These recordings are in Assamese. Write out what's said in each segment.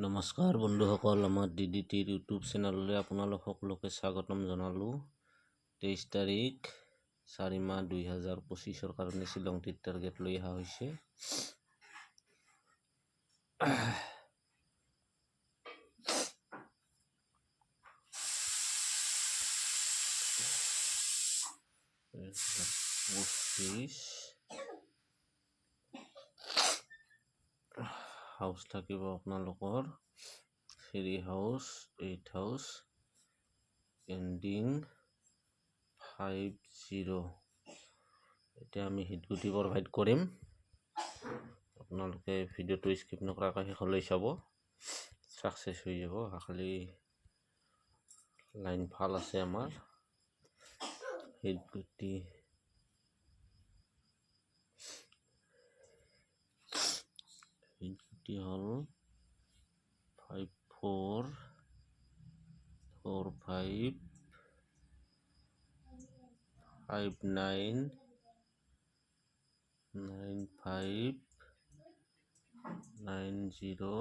নমস্কাৰ বন্ধুসকল, আমাৰ DDTৰ ইউটিউব চেনেললৈ আপোনালোক সকলোকে স্বাগতম জনালোঁ। 23 তাৰিখ 4 মাহ 2025 কাৰণে শ্বিলং ট্ৰিপ টাৰ্গেট লৈ অহা হৈছে। হাউচ থাকিব আপোনালোকৰ ফেৰী হাউচ 8 হাউচ এণ্ডিং 50। এতিয়া আমি হিটগুটি প্ৰভাইড কৰিম, আপোনালোকে ভিডিঅ'টো স্কিপ নকৰাকৈ শেষলৈ চাব, ছাকচেছ হৈ যাব। খালি লাইন ভাল আছে আমাৰ হিটগুটি। হিটগুটি হ'ল 54 45 59 95 90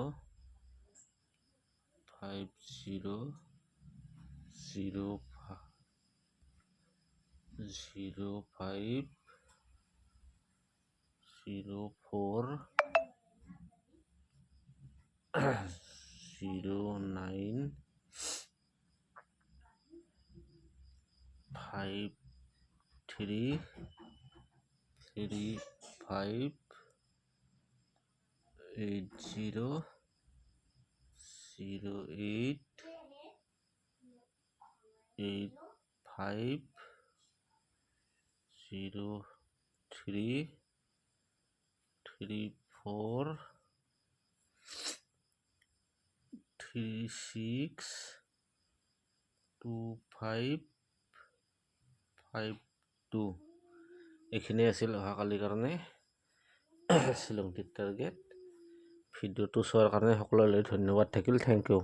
50 05 04 09 53 35 80 08 85 03 34 36 25 52। এইখিনি আছিল অহাকালিৰ কাৰণে শ্বিলং ট্ৰিপ টাৰ্গেট। ভিডিঅ'টো চোৱাৰ কাৰণে সকলোলৈ ধন্যবাদ থাকিল। Thank U.